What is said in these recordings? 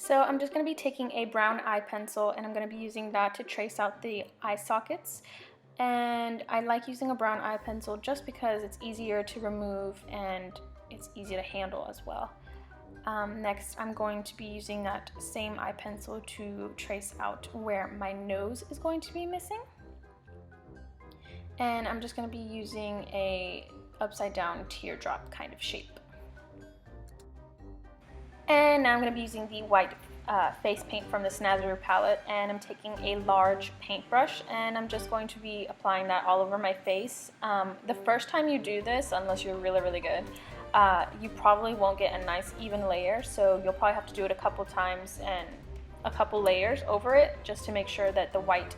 So I'm just going to be taking a brown eye pencil and I'm going to be using that to trace out the eye sockets. And I like using a brown eye pencil just because it's easier to remove and it's easy to handle as well. Next, I'm going to be using that same eye pencil to trace out where my nose is going to be missing. And I'm just going to be using a upside down teardrop kind of shape. And now I'm going to be using the white face paint from the Snazaroo palette, and I'm taking a large paintbrush and I'm just going to be applying that all over my face. The first time you do this, unless you're really good, you probably won't get a nice even layer, so you'll probably have to do it a couple times and a couple layers over it just to make sure that the white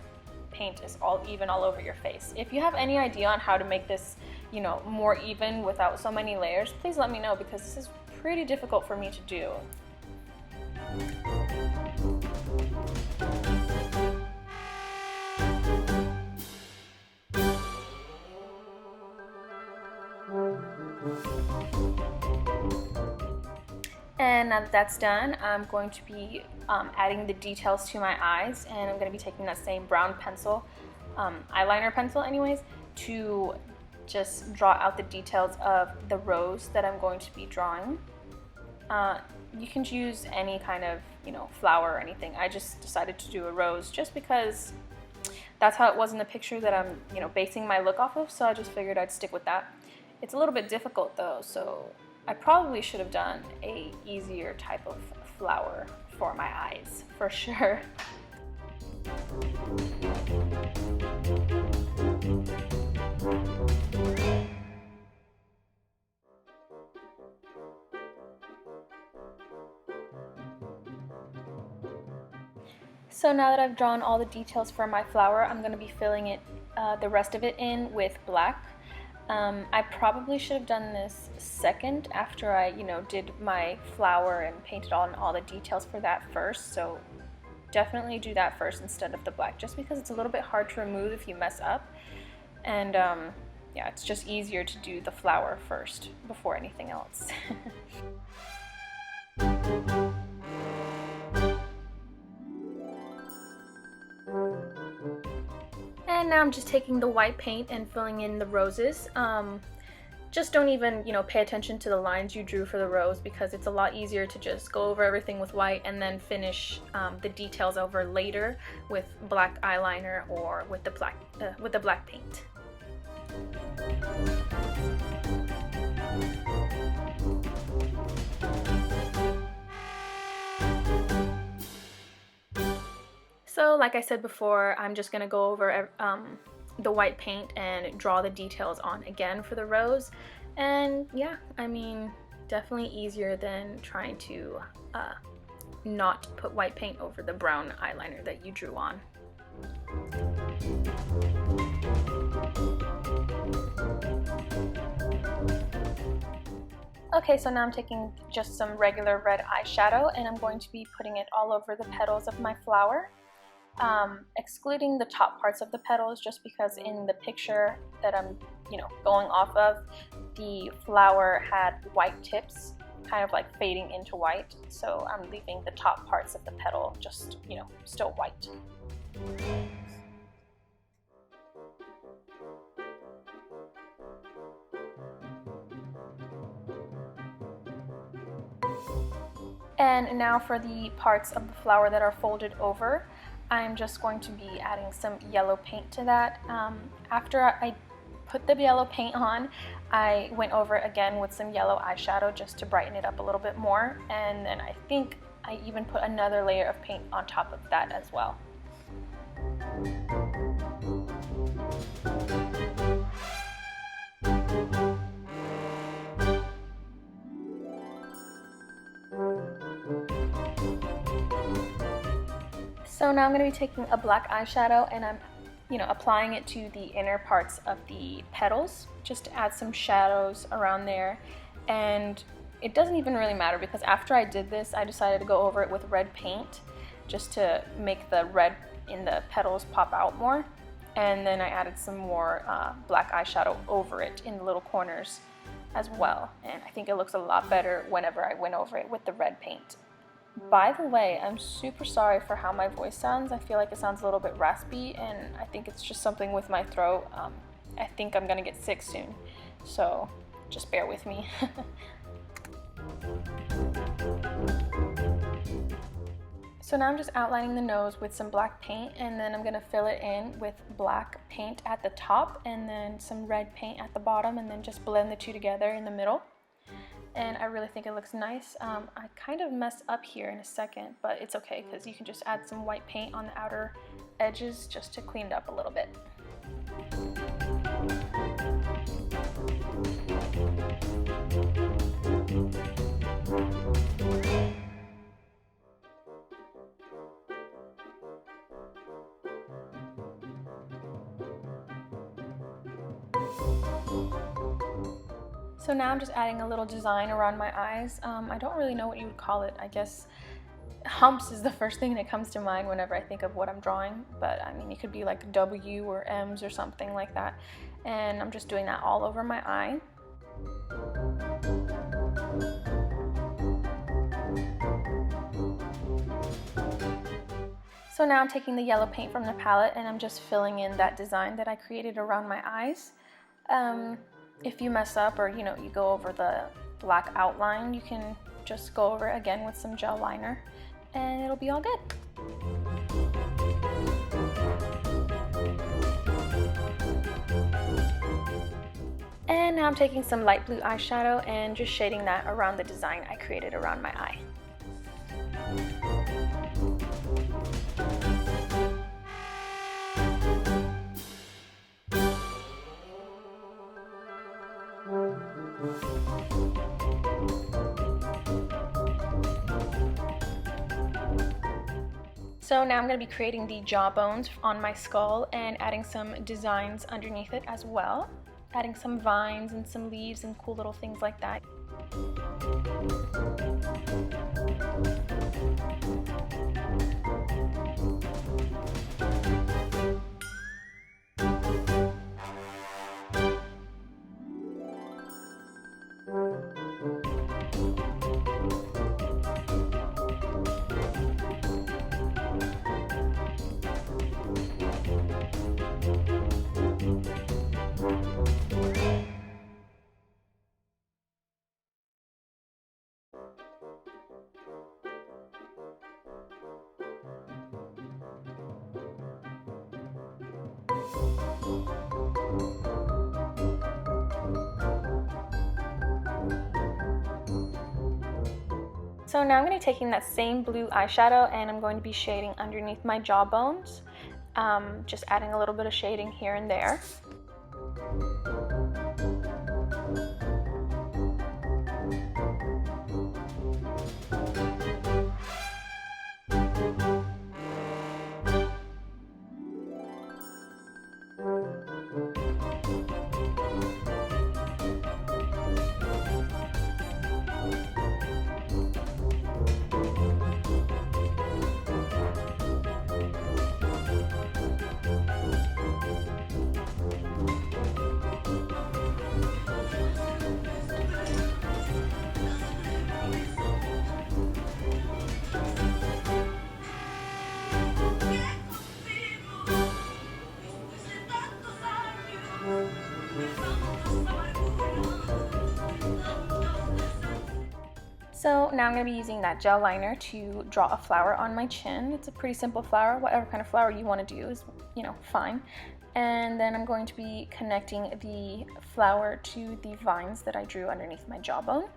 paint is all even all over your face. If you have any idea on how to make this, more even without so many layers, please let me know, because this is pretty difficult for me to do. And now that that's done, I'm going to be adding the details to my eyes, and I'm going to be taking that same brown pencil, eyeliner pencil anyways, to just draw out the details of the rose that I'm going to be drawing. You can choose any kind of, flower or anything. I just decided to do a rose just because that's how it was in the picture that I'm, basing my look off of, so I just figured I'd stick with that. It's a little bit difficult though, so I probably should have done a easier type of flower for my eyes, for sure. So now that I've drawn all the details for my flower, I'm going to be filling it, the rest of it in with black. I probably should have done this second after I, did my flower and painted on all the details for that first. So definitely do that first instead of the black, just because it's a little bit hard to remove if you mess up. And yeah, it's just easier to do the flower first before anything else. And now I'm just taking the white paint and filling in the roses. Just don't even, pay attention to the lines you drew for the rose, because it's a lot easier to just go over everything with white and then finish the details over later with black eyeliner or with the black paint. So like I said before, I'm just going to go over the white paint and draw the details on again for the rose. And yeah, I mean, definitely easier than trying to not put white paint over the brown eyeliner that you drew on. Okay, so now I'm taking just some regular red eyeshadow and I'm going to be putting it all over the petals of my flower. Excluding the top parts of the petals, just because in the picture that I'm, going off of, the flower had white tips, kind of like fading into white. So I'm leaving the top parts of the petal just, still white. And now for the parts of the flower that are folded over, I'm just going to be adding some yellow paint to that. After I put the yellow paint on, I went over again with some yellow eyeshadow just to brighten it up a little bit more, and then I think I even put another layer of paint on top of that as well. So now I'm going to be taking a black eyeshadow and I'm, applying it to the inner parts of the petals just to add some shadows around there. And it doesn't even really matter, because after I did this, I decided to go over it with red paint just to make the red in the petals pop out more. And then I added some more black eyeshadow over it in the little corners as well. And I think it looks a lot better whenever I went over it with the red paint. By the way, I'm super sorry for how my voice sounds. I feel like it sounds a little bit raspy, and I think it's just something with my throat. I think I'm gonna get sick soon, so just bear with me. So now I'm just outlining the nose with some black paint, and then I'm gonna fill it in with black paint at the top and then some red paint at the bottom, and then just blend the two together in the middle. And I really think it looks nice. I kind of messed up here in a second, but it's okay because you can just add some white paint on the outer edges just to clean it up a little bit. So now I'm just adding a little design around my eyes. I don't really know what you would call it. I guess humps is the first thing that comes to mind whenever I think of what I'm drawing, but I mean, it could be like W or M's or something like that. And I'm just doing that all over my eye. So now I'm taking the yellow paint from the palette and I'm just filling in that design that I created around my eyes. If you mess up or you go over the black outline, you can just go over it again with some gel liner and it'll be all good. And now I'm taking some light blue eyeshadow and just shading that around the design I created around my eye. So now I'm going to be creating the jawbones on my skull and adding some designs underneath it as well. Adding some vines and some leaves and cool little things like that. So now I'm going to be taking that same blue eyeshadow and I'm going to be shading underneath my jawbones, just adding a little bit of shading here and there. So now I'm going to be using that gel liner to draw a flower on my chin. It's a pretty simple flower. Whatever kind of flower you want to do is, fine. And then I'm going to be connecting the flower to the vines that I drew underneath my jawbone.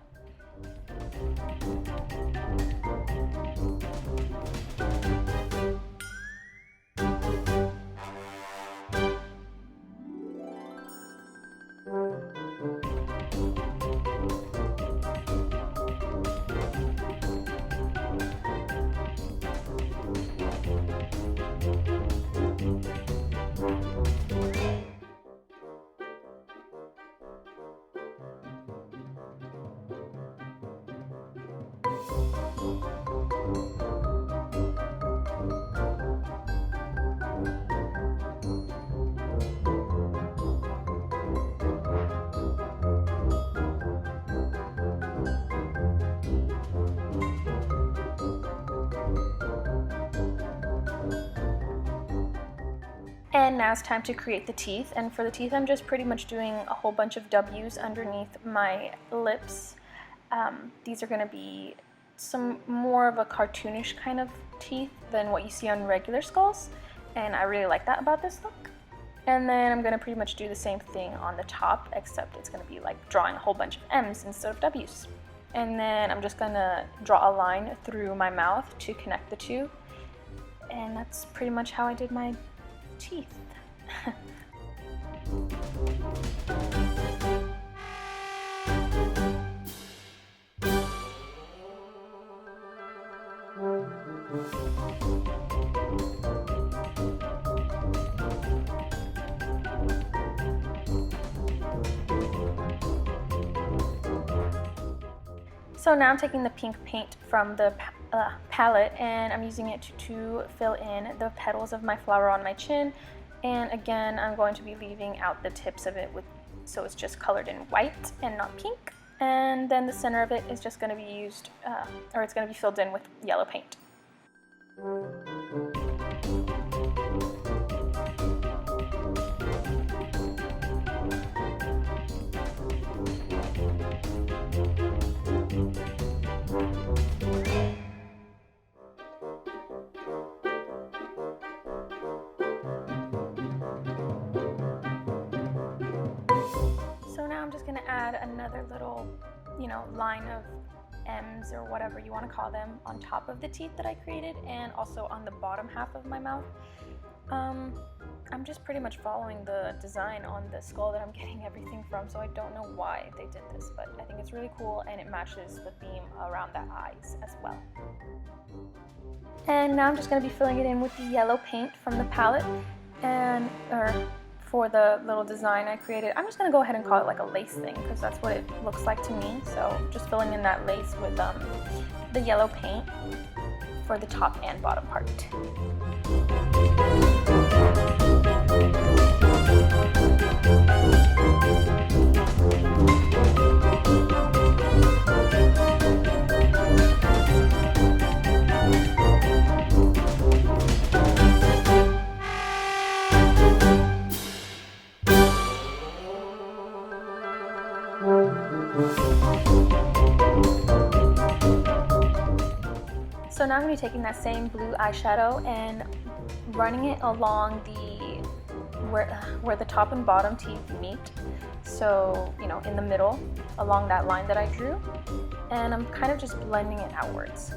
And now it's time to create the teeth, and for the teeth I'm just pretty much doing a whole bunch of W's underneath my lips. These are going to be some more of a cartoonish kind of teeth than what you see on regular skulls, and I really like that about this look. And then I'm going to pretty much do the same thing on the top, except it's going to be like drawing a whole bunch of M's instead of W's. And then I'm just going to draw a line through my mouth to connect the two, and that's pretty much how I did my teeth. So now I'm taking the pink paint from the palette and I'm using it to fill in the petals of my flower on my chin. And again, I'm going to be leaving out the tips of it so it's just colored in white and not pink. And then the center of it is just going to be used, or it's going to be filled in with yellow paint. So now I'm just going to add another little, line of M's or whatever you want to call them on top of the teeth that I created, and also on the bottom half of my mouth. I'm just pretty much following the design on the skull that I'm getting everything from, so I don't know why they did this, but I think it's really cool and it matches the theme around the eyes as well. And now I'm just going to be filling it in with the yellow paint from the palette, for the little design I created. I'm just going to go ahead and call it like a lace thing because that's what it looks like to me. So just filling in that lace with the yellow paint for the top and bottom part. So now I'm going to be taking that same blue eyeshadow and running it along where the top and bottom teeth meet. So, in the middle, along that line that I drew. And I'm kind of just blending it outwards.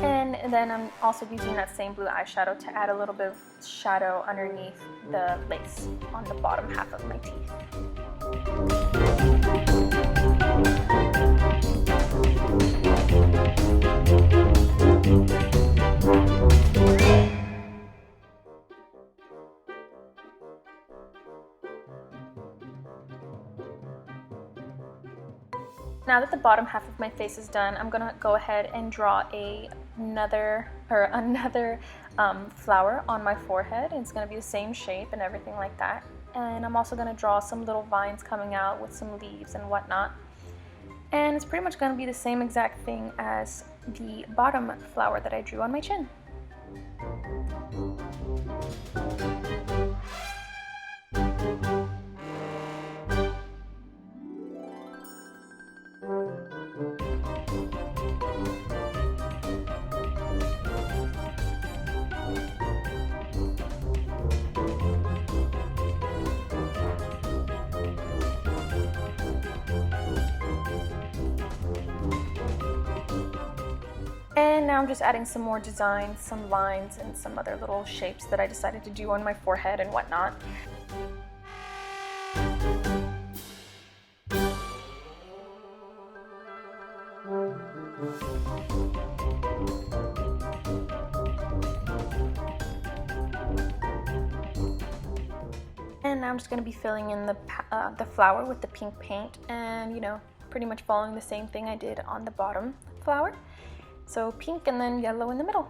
And then I'm also using that same blue eyeshadow to add a little bit of shadow underneath the lace on the bottom half of my teeth. Now that the bottom half of my face is done, I'm gonna go ahead and draw another flower on my forehead. It's gonna be the same shape and everything like that. And I'm also gonna draw some little vines coming out with some leaves and whatnot. And it's pretty much gonna be the same exact thing as the bottom flower that I drew on my chin. And now I'm just adding some more designs, some lines, and some other little shapes that I decided to do on my forehead and whatnot. And now I'm just going to be filling in the flower with the pink paint and, pretty much following the same thing I did on the bottom flower. So pink and then yellow in the middle.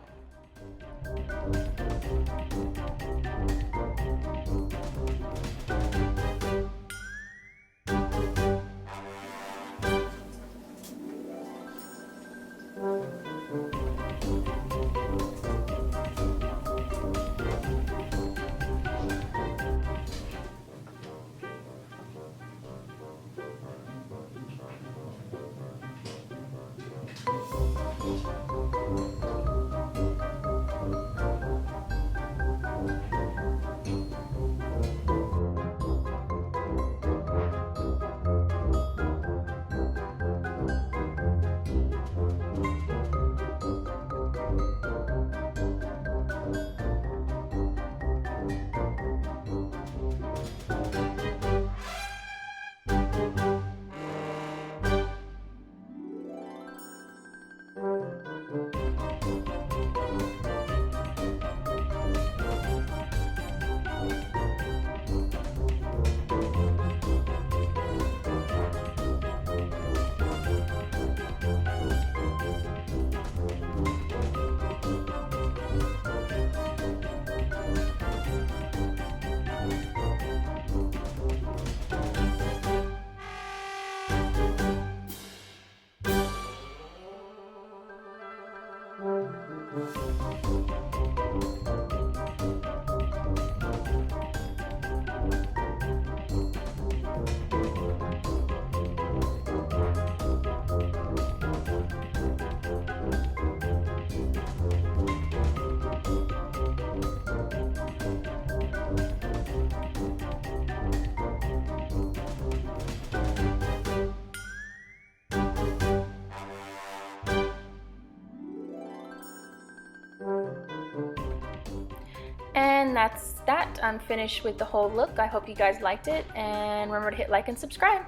And that's that. I'm finished with the whole look. I hope you guys liked it, and remember to hit like and subscribe.